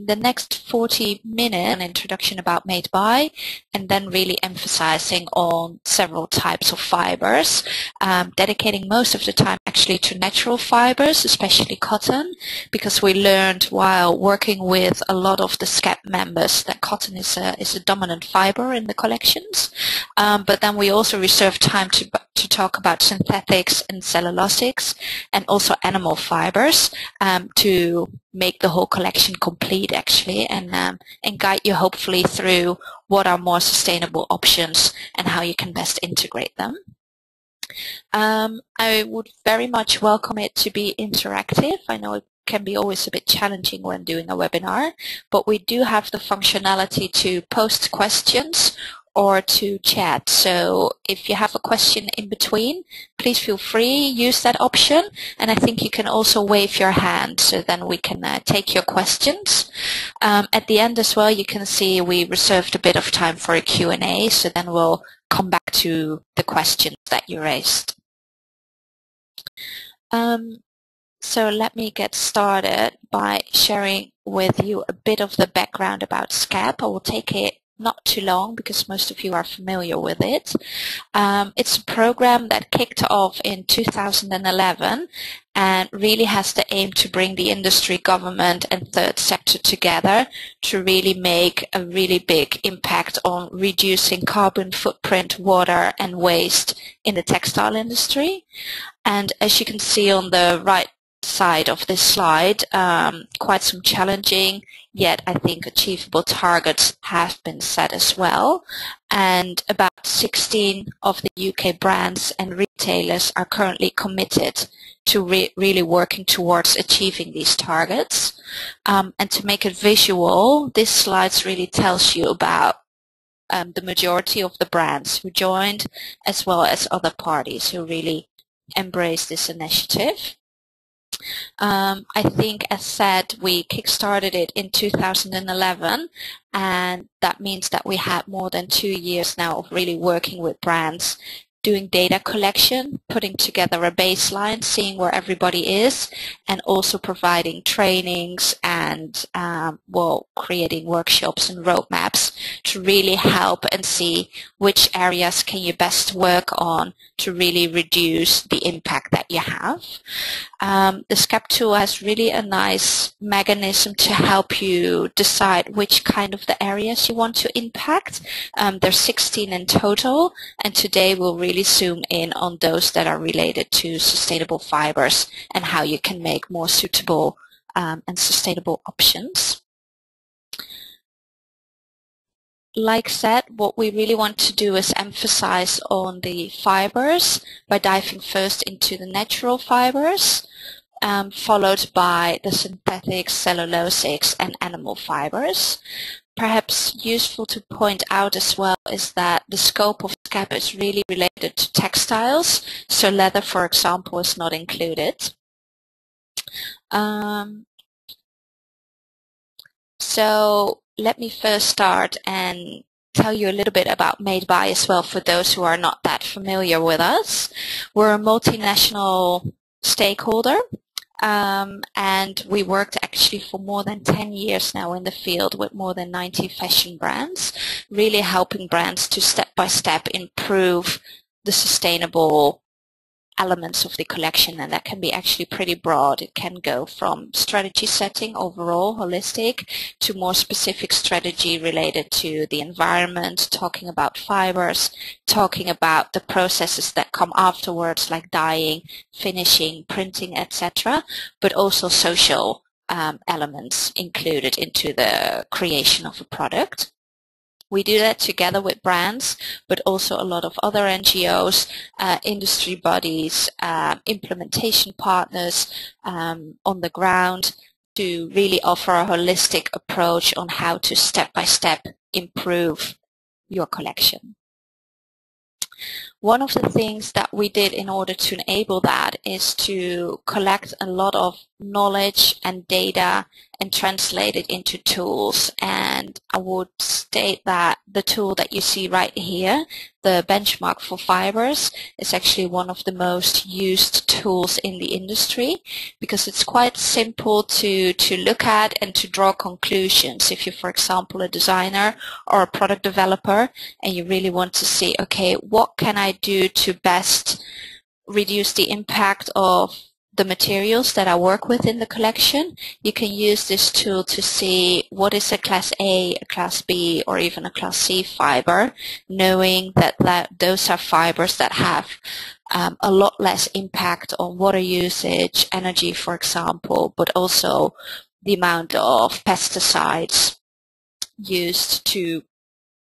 the next 40 minutes, an introduction about made by, and then really emphasizing on several types of fibers, dedicating most of the time actually to natural fibers, especially cotton, because we learned while working with a lot of the SCAP members that cotton is a dominant fiber in the collections. But then we also reserved time to talk about synthetics and cellulosics and also animal fibers to make the whole collection complete actually, and guide you hopefully through what are more sustainable options and how you can best integrate them. I would very much welcome it to be interactive. I know it can be always a bit challenging when doing a webinar, but we do have the functionality to post questions or to chat. So if you have a question in between, please feel free, use that option. And I think you can also wave your hand, so then we can take your questions. At the end as well, you can see we reserved a bit of time for a Q&A, so then we'll come back to the questions that you raised. So let me get started by sharing with you a bit of the background about SCAP. I will take it not too long because most of you are familiar with it. It's a program that kicked off in 2011 and really has the aim to bring the industry, government and third sector together to really make a really big impact on reducing carbon footprint, water and waste in the textile industry. And as you can see on the right side of this slide, quite some challenging yet I think achievable targets have been set as well, and about 16 of the UK brands and retailers are currently committed to really working towards achieving these targets. And to make it visual, this slide really tells you about the majority of the brands who joined, as well as other parties who really embrace this initiative. I think, as said, we kickstarted it in 2011, and that means that we had more than 2 years now of really working with brands, doing data collection, putting together a baseline, seeing where everybody is, and also providing trainings and well, creating workshops and roadmaps to really help and see which areas can you best work on to really reduce the impact that you have. The SCAP tool has really a nice mechanism to help you decide which kind of the areas you want to impact. There's 16 in total, and today we'll really zoom in on those that are related to sustainable fibers and how you can make more suitable and sustainable options. Like said, what we really want to do is emphasize on the fibers by diving first into the natural fibers, followed by the synthetics, cellulosics and animal fibers. Perhaps useful to point out as well is that the scope of SCAP is really related to textiles, so leather, for example, is not included. So let me first start and tell you a little bit about Made By as well for those who are not that familiar with us. We're a multinational stakeholder. And we worked actually for more than 10 years now in the field with more than 90 fashion brands, really helping brands to step-by-step improve the sustainable elements of the collection, and that can be actually pretty broad. It can go from strategy setting overall, holistic, to more specific strategy related to the environment, talking about fibers, talking about the processes that come afterwards like dyeing, finishing, printing, etc., but also social elements included into the creation of a product. We do that together with brands, but also a lot of other NGOs, industry bodies, implementation partners on the ground to really offer a holistic approach on how to step-by-step improve your collection. One of the things that we did in order to enable that is to collect a lot of knowledge and data and translate it into tools. And I would state that the tool that you see right here, the benchmark for fibers, is actually one of the most used tools in the industry because it's quite simple to look at and to draw conclusions. If you're, for example, a designer or a product developer and you really want to see, okay, what can I do to best reduce the impact of the materials that I work with in the collection, you can use this tool to see what is a Class A, a Class B, or even a Class C fiber, knowing that those are fibers that have a lot less impact on water usage, energy, for example, but also the amount of pesticides used to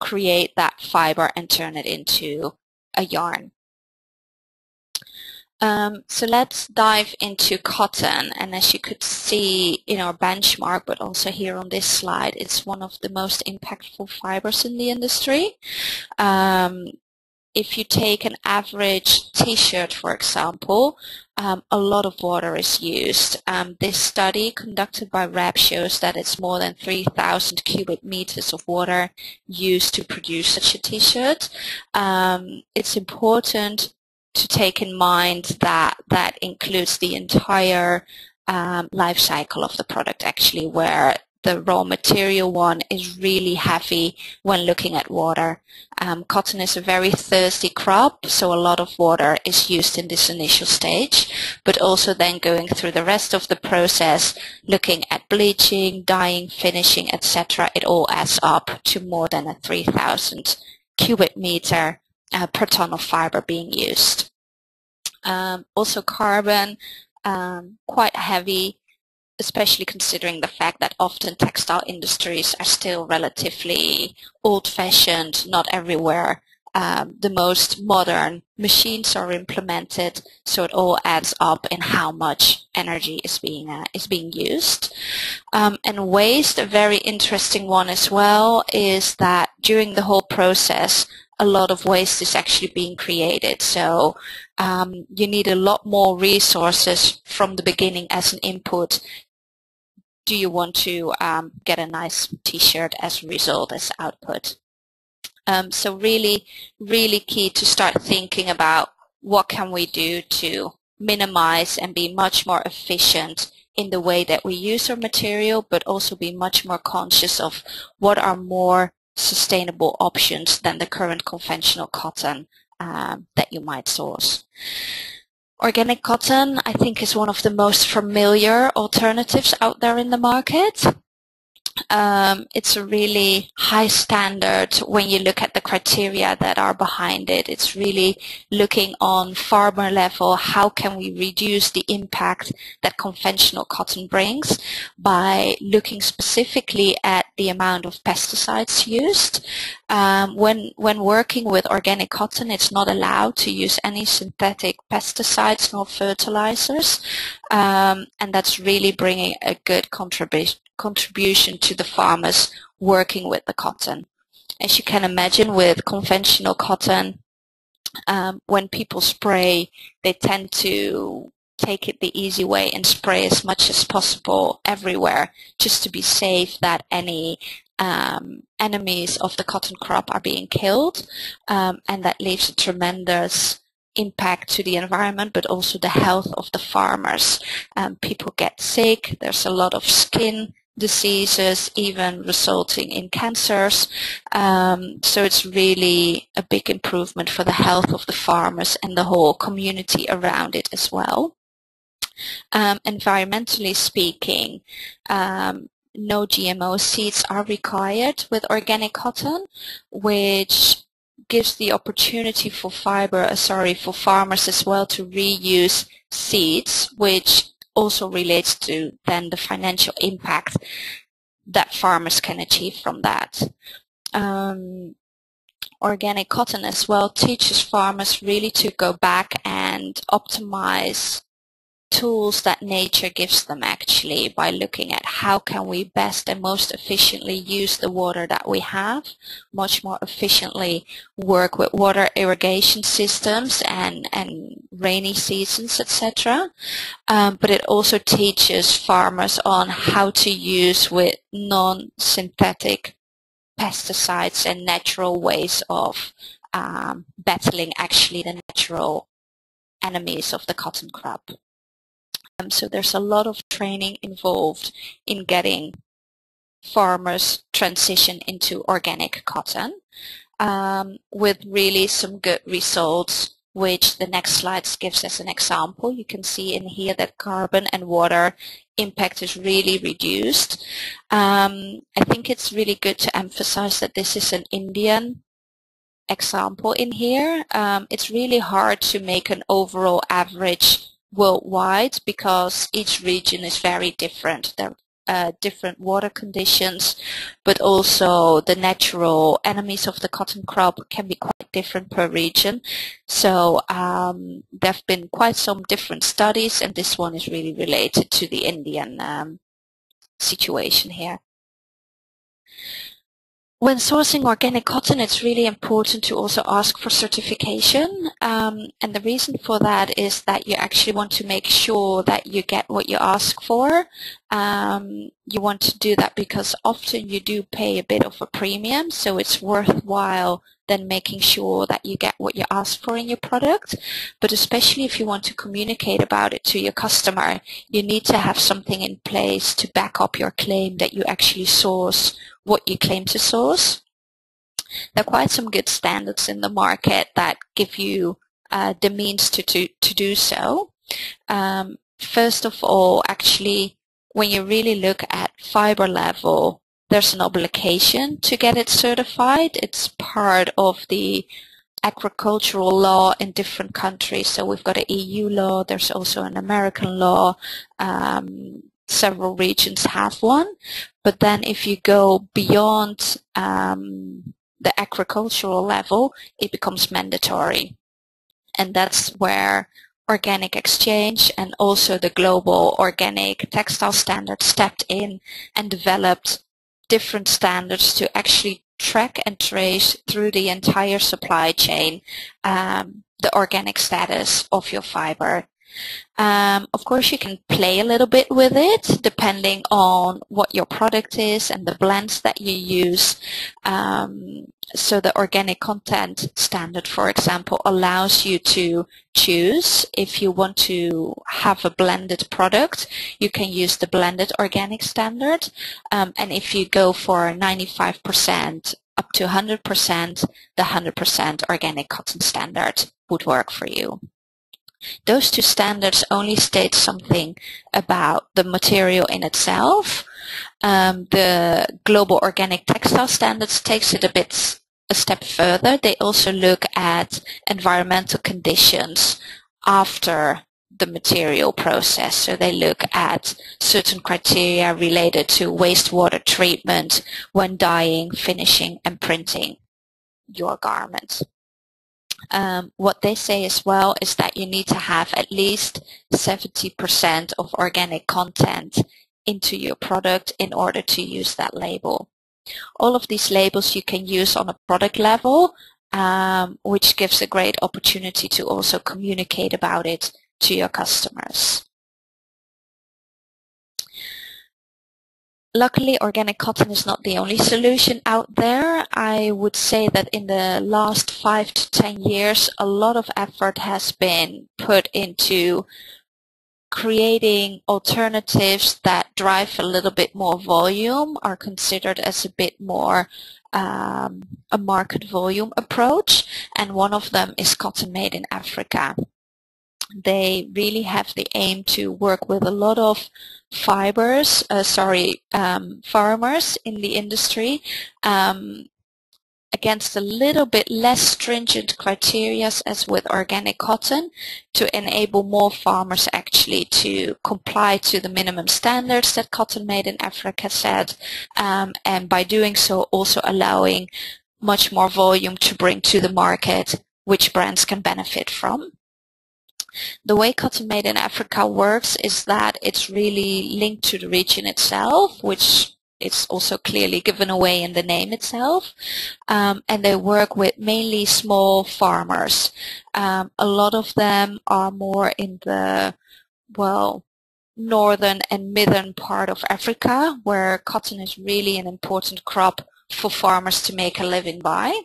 create that fiber and turn it into a yarn. So let's dive into cotton, and as you could see in our benchmark, but also here on this slide, it's one of the most impactful fibers in the industry. If you take an average t-shirt, for example, a lot of water is used. This study conducted by REB shows that it's more than 3,000 cubic meters of water used to produce such a t-shirt. It's important to take in mind that that includes the entire life cycle of the product, actually, where the raw material one is really heavy when looking at water. Cotton is a very thirsty crop, so a lot of water is used in this initial stage, but also then going through the rest of the process, looking at bleaching, dyeing, finishing, etc., it all adds up to more than a 3,000 cubic meter per ton of fiber being used. Also carbon, quite heavy, especially considering the fact that often textile industries are still relatively old-fashioned, not everywhere. The most modern machines are implemented, so it all adds up in how much energy is being used. And waste, a very interesting one as well, is that during the whole process, a lot of waste is actually being created. So you need a lot more resources from the beginning as an input. Do you want to get a nice t-shirt as a result, as output? So really, really key to start thinking about what can we do to minimize and be much more efficient in the way that we use our material, but also be much more conscious of what are more sustainable options than the current conventional cotton that you might source. Organic cotton, I think, is one of the most familiar alternatives out there in the market. It's a really high standard when you look at the criteria that are behind it. It's really looking on farmer level, how can we reduce the impact that conventional cotton brings by looking specifically at the amount of pesticides used. When working with organic cotton, it's not allowed to use any synthetic pesticides nor fertilizers, and that's really bringing a good contribution to the farmers working with the cotton. As you can imagine, with conventional cotton, when people spray, they tend to take it the easy way and spray as much as possible everywhere, just to be safe that any enemies of the cotton crop are being killed, and that leaves a tremendous impact to the environment, but also the health of the farmers. People get sick, there's a lot of skin diseases, even resulting in cancers. So it's really a big improvement for the health of the farmers and the whole community around it as well. Environmentally speaking, no GMO seeds are required with organic cotton, which gives the opportunity for farmers as well to reuse seeds, which also relates to then the financial impact that farmers can achieve from that. Organic cotton as well teaches farmers really to go back and optimize tools that nature gives them, actually, by looking at how can we best and most efficiently use the water that we have, much more efficiently work with water irrigation systems and rainy seasons, etc. But it also teaches farmers on how to use with non-synthetic pesticides and natural ways of battling actually the natural enemies of the cotton crop. So there's a lot of training involved in getting farmers transition into organic cotton, with really some good results, which the next slide gives as an example. You can see in here that carbon and water impact is really reduced. I think it's really good to emphasize that this is an Indian example in here. It's really hard to make an overall average worldwide because each region is very different. There are different water conditions, but also the natural enemies of the cotton crop can be quite different per region. So there have been quite some different studies, and this one is really related to the Indian situation here. When sourcing organic cotton, it's really important to also ask for certification, and the reason for that is that you actually want to make sure that you get what you ask for. You want to do that because often you do pay a bit of a premium, so it's worthwhile then making sure that you get what you ask for in your product. But especially if you want to communicate about it to your customer, you need to have something in place to back up your claim that you actually source what you claim to source. There are quite some good standards in the market that give you the means to do so. First of all, actually, when you really look at fiber level, there's an obligation to get it certified. It's part of the agricultural law in different countries. So we've got an EU law, there's also an American law. Several regions have one, but then if you go beyond the agricultural level, it becomes mandatory. And that's where Organic Exchange and also the global organic textile standard stepped in and developed different standards to actually track and trace through the entire supply chain the organic status of your fiber. Of course, you can play a little bit with it depending on what your product is and the blends that you use. So the organic content standard, for example, allows you to choose if you want to have a blended product. You can use the blended organic standard, and if you go for 95% up to 100%, the 100% organic cotton standard would work for you. Those two standards only state something about the material in itself. The global organic textile standards takes it a step further. They also look at environmental conditions after the material process. So they look at certain criteria related to wastewater treatment when dyeing, finishing, and printing your garment. What they say as well is that you need to have at least 70% of organic content into your product in order to use that label. All of these labels you can use on a product level, which gives a great opportunity to also communicate about it to your customers. Luckily, organic cotton is not the only solution out there. I would say that in the last 5 to 10 years, a lot of effort has been put into creating alternatives that drive a little bit more volume, are considered as a bit more a market volume approach, and one of them is cotton made in Africa. They really have the aim to work with a lot of farmers in the industry against a little bit less stringent criteria as with organic cotton to enable more farmers actually to comply to the minimum standards that Cotton Made in Africa said, and by doing so also allowing much more volume to bring to the market which brands can benefit from. The way cotton made in Africa works is that it's really linked to the region itself, which is also clearly given away in the name itself. And they work with mainly small farmers. A lot of them are more in the, well, northern and midern part of Africa, where cotton is really an important crop for farmers to make a living by.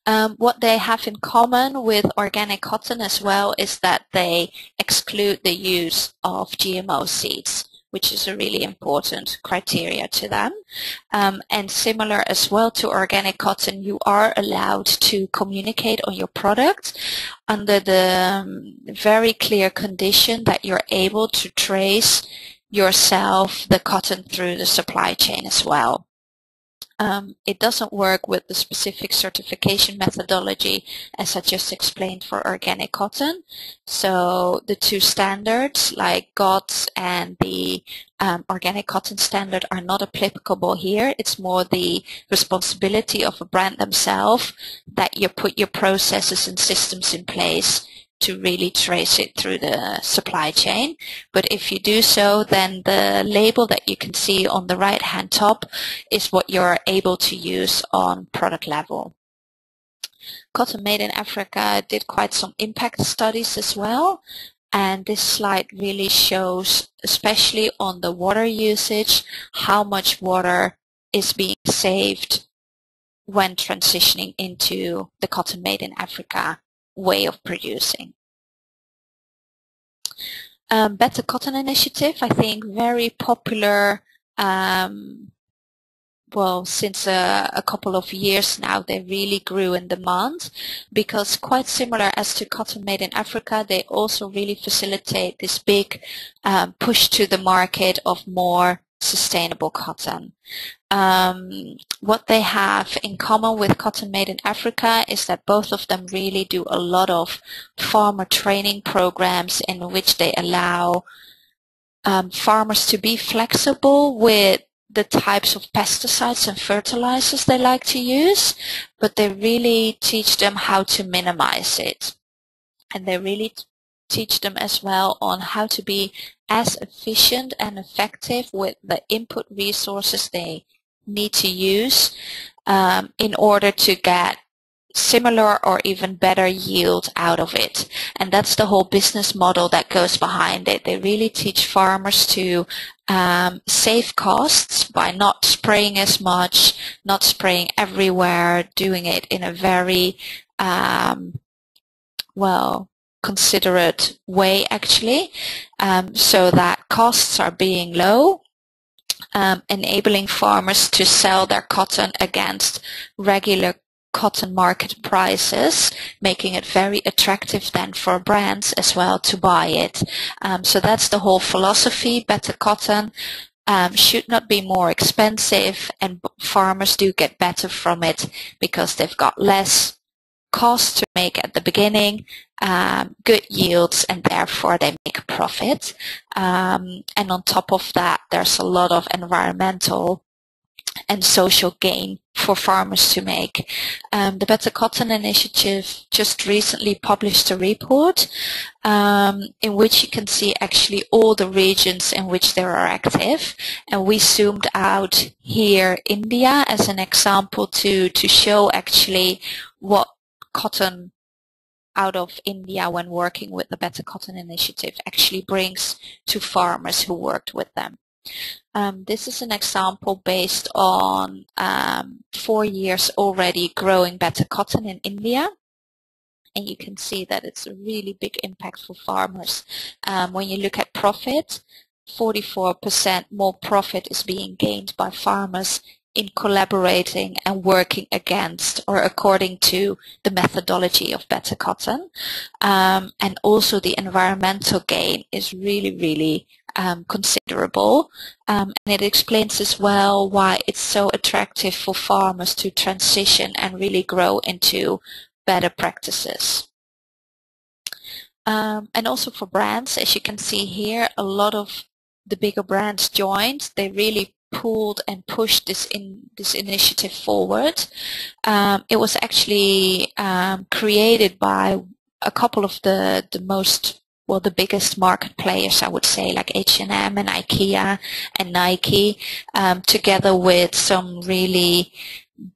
What they have in common with organic cotton as well is that they exclude the use of GMO seeds, which is a really important criteria to them. And similar as well to organic cotton, you are allowed to communicate on your product under the very clear condition that you're able to trace yourself the cotton through the supply chain as well. It doesn't work with the specific certification methodology as I just explained for organic cotton. So the two standards like GOTS and the organic cotton standard are not applicable here. It's more the responsibility of a brand themselves that you put your processes and systems in place to really trace it through the supply chain. But if you do so, then the label that you can see on the right hand top is what you're able to use on product level. Cotton Made in Africa did quite some impact studies as well, and this slide really shows, especially on the water usage, how much water is being saved when transitioning into the Cotton Made in Africa way of producing. Better Cotton Initiative, I think very popular, well, since a couple of years now. They really grew in demand because, quite similar as to Cotton Made in Africa, they also really facilitate this big push to the market of more sustainable cotton. What they have in common with Cotton Made in Africa is that both of them really do a lot of farmer training programs in which they allow farmers to be flexible with the types of pesticides and fertilizers they like to use, but they really teach them how to minimize it. And they really teach them as well on how to be as efficient and effective with the input resources they need to use in order to get similar or even better yield out of it. And that's the whole business model that goes behind it. They really teach farmers to save costs by not spraying as much, not spraying everywhere, doing it in a very well, considerate way actually, so that costs are being low, enabling farmers to sell their cotton against regular cotton market prices, making it very attractive then for brands as well to buy it. So that's the whole philosophy. Better cotton should not be more expensive, and farmers do get better from it because they've got less cost to make at the beginning, good yields, and therefore they make a profit. And on top of that, there's a lot of environmental and social gain for farmers to make. The Better Cotton Initiative just recently published a report in which you can see actually all the regions in which they are active, and we zoomed out here India as an example to show actually what cotton out of India when working with the Better Cotton Initiative actually brings to farmers who worked with them. This is an example based on 4 years already growing better cotton in India, and you can see that it's a really big impact for farmers. When you look at profit, 44% more profit is being gained by farmers in collaborating and working against or according to the methodology of Better Cotton. And also the environmental gain is really considerable. And it explains as well why it's so attractive for farmers to transition and really grow into better practices. And also for brands, as you can see here, a lot of the bigger brands joined. They really pulled and pushed this initiative forward. It was actually created by a couple of the biggest market players, I would say, like H&M and IKEA and Nike, together with some really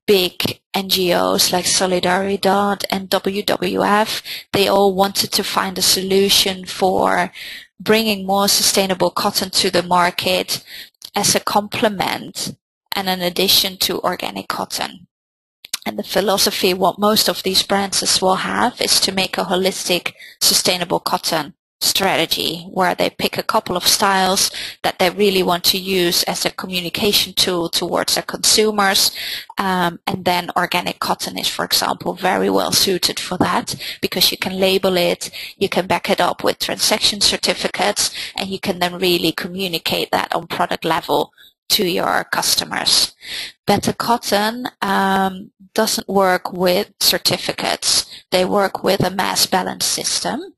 big NGOs like Solidaridad and WWF. They all wanted to find a solution for bringing more sustainable cotton to the market as a complement and an addition to organic cotton. And the philosophy, what most of these brands will have, is to make a holistic, sustainable cotton strategy, where they pick a couple of styles that they really want to use as a communication tool towards their consumers. And then organic cotton is, for example, very well suited for that, because you can label it, you can back it up with transaction certificates, and you can then really communicate that on product level to your customers. Better Cotton doesn't work with certificates. They work with a mass balance system.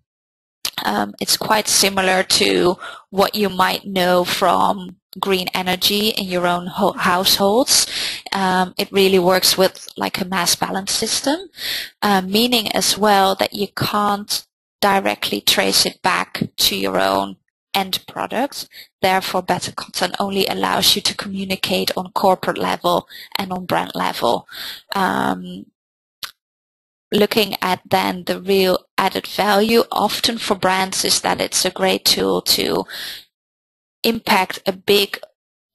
It's quite similar to what you might know from green energy in your own households. It really works with like a mass balance system, meaning as well that you can't directly trace it back to your own end product. Therefore, Better Cotton only allows you to communicate on corporate level and on brand level. Looking at then the real added value often for brands is that it's a great tool to impact a big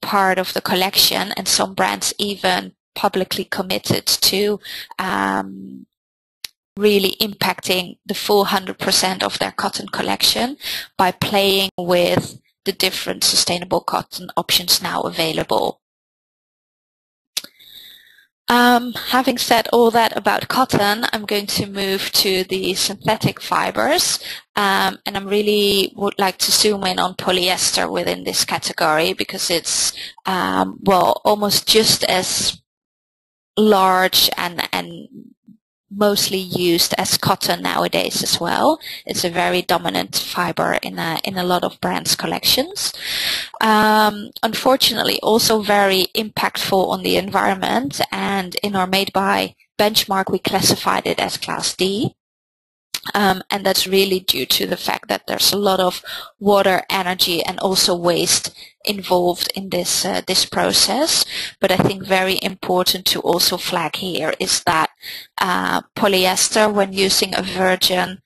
part of the collection, and some brands even publicly committed to really impacting the full 100% of their cotton collection by playing with the different sustainable cotton options now available. Having said all that about cotton, I'm going to move to the synthetic fibers, and I really would like to zoom in on polyester within this category, because it's well, almost just as large and mostly used as cotton nowadays as well. It's a very dominant fiber in a lot of brands' collections. Unfortunately, also very impactful on the environment, and in our Made By benchmark we classified it as Class D. And that's really due to the fact that there's a lot of water, energy, and also waste involved in this process. But I think very important to also flag here is that polyester, when using a virgin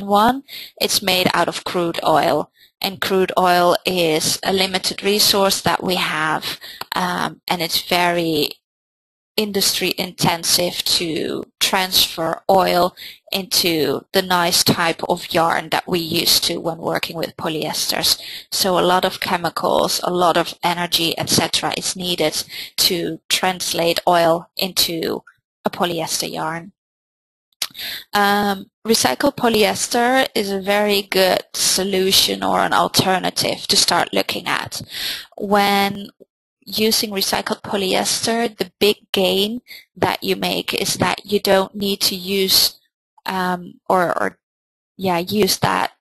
one, it's made out of crude oil. And crude oil is a limited resource that we have, and it's very industry intensive to transfer oil into the nice type of yarn that we used to when working with polyesters. So a lot of chemicals, a lot of energy, etc. is needed to translate oil into a polyester yarn. Recycled polyester is a very good solution or an alternative to start looking at. When using recycled polyester, the big gain that you make is that you don't need to use use that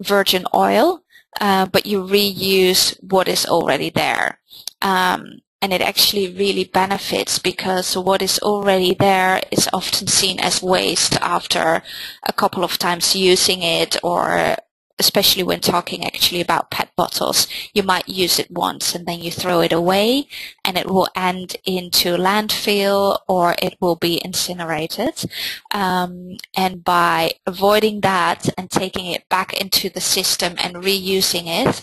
virgin oil, but you reuse what is already there. And it actually really benefits, because what is already there is often seen as waste after a couple of times using it, or especially when talking actually about PET bottles, you might use it once and then you throw it away, and it will end into landfill or it will be incinerated. And by avoiding that and taking it back into the system and reusing it,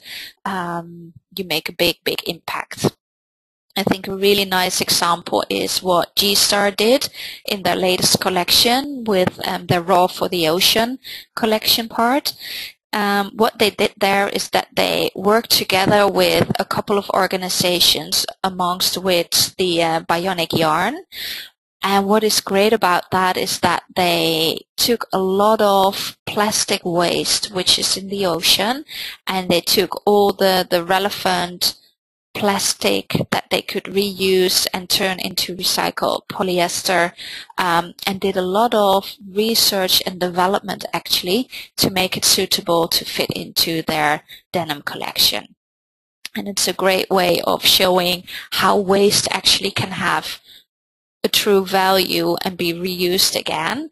you make a big impact. I think a really nice example is what G-Star did in their latest collection with their Raw for the Ocean collection part. What they did there is that they worked together with a couple of organizations, amongst which the Bionic Yarn. And what is great about that is that they took a lot of plastic waste which is in the ocean, and they took all the relevant plastic that they could reuse and turn into recycled polyester, and did a lot of research and development actually to make it suitable to fit into their denim collection. And it's a great way of showing how waste actually can have a true value and be reused again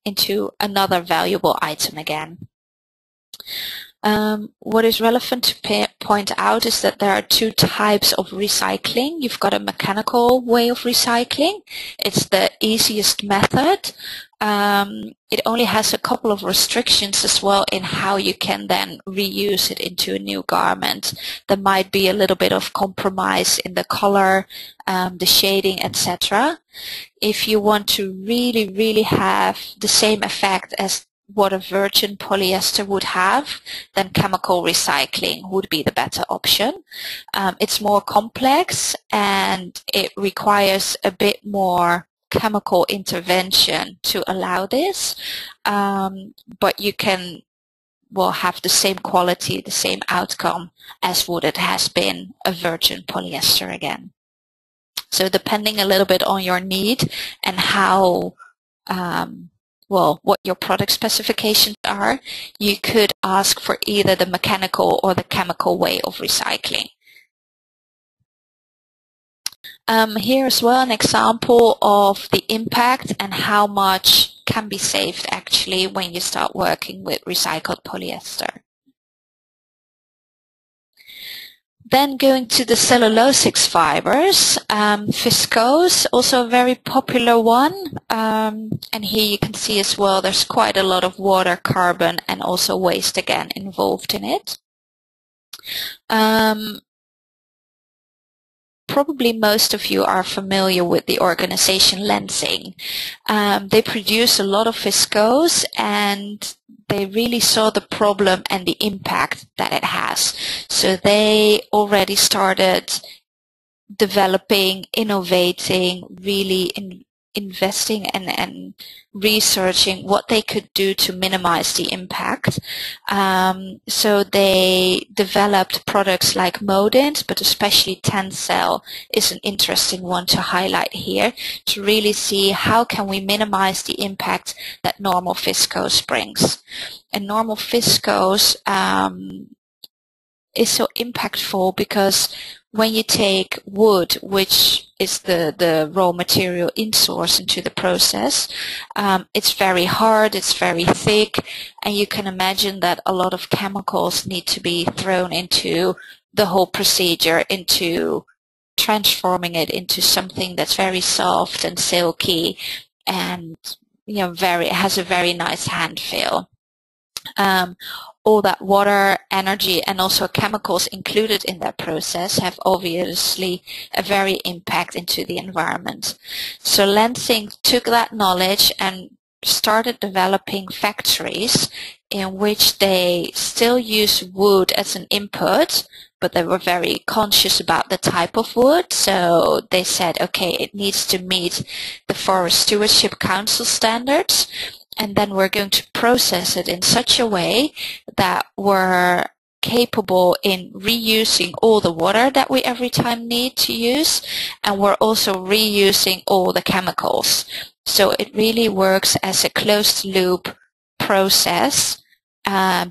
into another valuable item again. What is relevant to point out is that there are two types of recycling. You've got a mechanical way of recycling. It's the easiest method. It only has a couple of restrictions as well in how you can then reuse it into a new garment. There might be a little bit of compromise in the color, the shading, etc. If you want to really have the same effect as what a virgin polyester would have, then chemical recycling would be the better option. It's more complex and it requires a bit more chemical intervention to allow this, but you can have the same quality, the same outcome as would it has been a virgin polyester again. So depending a little bit on your need and how what your product specifications are, you could ask for either the mechanical or the chemical way of recycling. Here as well an example of the impact and how much can be saved actually when you start working with recycled polyester. Then going to the cellulosic fibers, Viscose, also a very popular one, and here you can see as well there's quite a lot of water, carbon and also waste again involved in it. Probably most of you are familiar with the organization Lenzing. They produce a lot of viscose and they really saw the problem and the impact that it has. So they already started developing, innovating, really investing and researching what they could do to minimize the impact. So they developed products like Modint, but especially Tencel is an interesting one to highlight here to really see how can we minimize the impact that normal viscose brings. And normal viscose is so impactful because when you take wood, which is the raw material in source into the process, it's very hard, it's very thick, and you can imagine that a lot of chemicals need to be thrown into the whole procedure, into transforming it into something that's very soft and silky and it has a very nice hand feel. All that water, energy and also chemicals included in that process have obviously a very impact into the environment. So Lenzing took that knowledge and started developing factories in which they still use wood as an input, but they were very conscious about the type of wood. So they said, okay, it needs to meet the Forest Stewardship Council standards. And then we're going to process it in such a way that we're capable in reusing all the water that we every time need to use, and we're also reusing all the chemicals. So it really works as a closed loop process,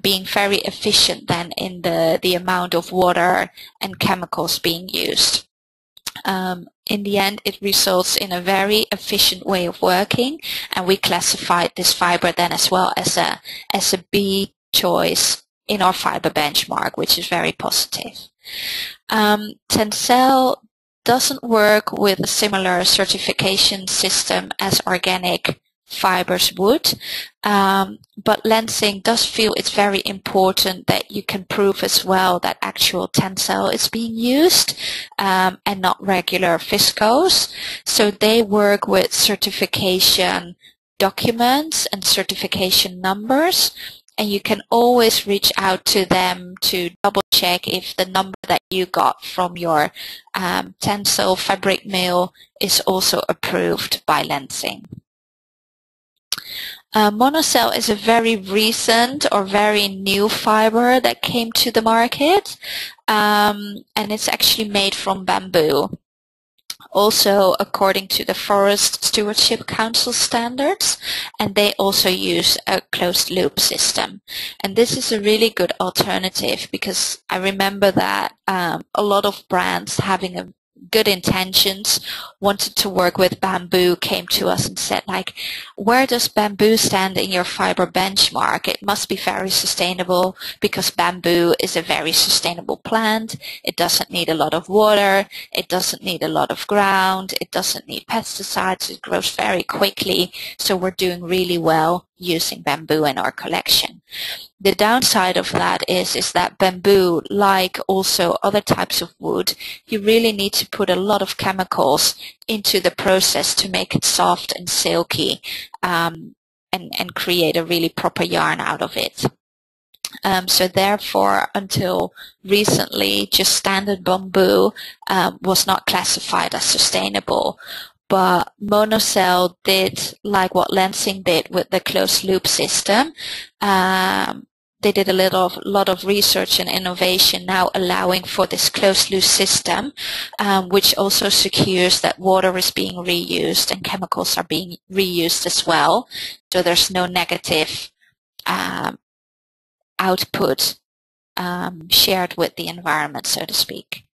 being very efficient then in the amount of water and chemicals being used. In the end, it results in a very efficient way of working, and we classified this fiber then as well as a B choice in our fiber benchmark, which is very positive. Tencel doesn't work with a similar certification system as organic fibers would, but Lenzing does feel it's very important that you can prove as well that actual Tencel is being used and not regular viscose. So they work with certification documents and certification numbers, and you can always reach out to them to double check if the number that you got from your Tencel fabric mill is also approved by Lenzing. Monocel is a very recent or very new fiber that came to the market, and it's actually made from bamboo. Also according to the Forest Stewardship Council standards, and they also use a closed loop system. And this is a really good alternative because I remember that a lot of brands having a good intentions, wanted to work with bamboo, came to us and said, like, where does bamboo stand in your fiber benchmark? It must be very sustainable because bamboo is a very sustainable plant. It doesn't need a lot of water. It doesn't need a lot of ground. It doesn't need pesticides. It grows very quickly. So we're doing really well using bamboo in our collection. The downside of that is that bamboo, like also other types of wood, you really need to put a lot of chemicals into the process to make it soft and silky, and create a really proper yarn out of it. So therefore, until recently, just standard bamboo was not classified as sustainable. But Monocel did like what Lansing did with the closed loop system. They did a lot of research and innovation now allowing for this closed loop system, which also secures that water is being reused and chemicals are being reused as well. So there's no negative output shared with the environment, so to speak.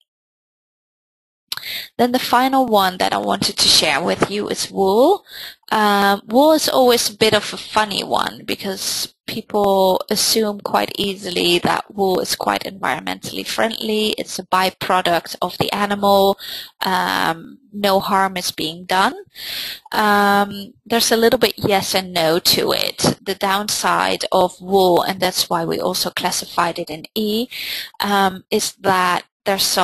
Then the final one that I wanted to share with you is wool. Wool is always a bit of a funny one because people assume quite easily that wool is quite environmentally friendly. It's a byproduct of the animal. No harm is being done. There's a little bit yes and no to it. The downside of wool, and that's why we also classified it in E, is that there's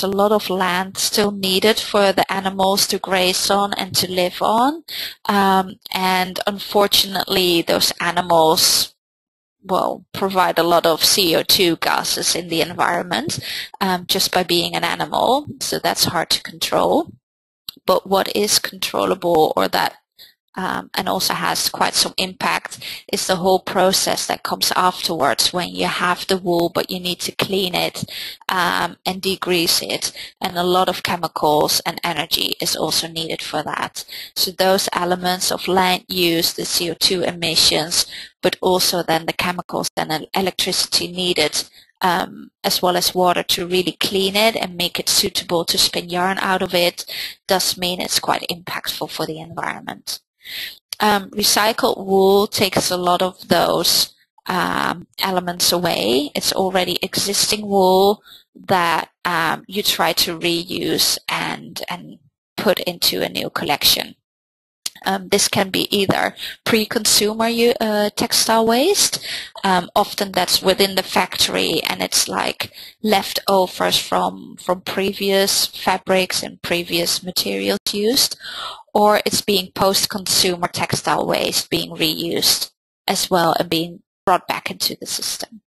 a lot of land still needed for the animals to graze on and to live on. And unfortunately, those animals, provide a lot of CO2 gases in the environment just by being an animal. So that's hard to control. But what is controllable, or that and also has quite some impact, is the whole process that comes afterwards when you have the wool but you need to clean it and degrease it, and a lot of chemicals and energy is also needed for that. So those elements of land use, the CO2 emissions, but also then the chemicals and electricity needed, as well as water to really clean it and make it suitable to spin yarn out of it, does mean it's quite impactful for the environment. Recycled wool takes a lot of those elements away. It's already existing wool that you try to reuse and put into a new collection. This can be either pre-consumer textile waste. Often that's within the factory and it's like leftovers from previous fabrics and previous materials used, or it's being post-consumer textile waste being reused as well and being brought back into the system.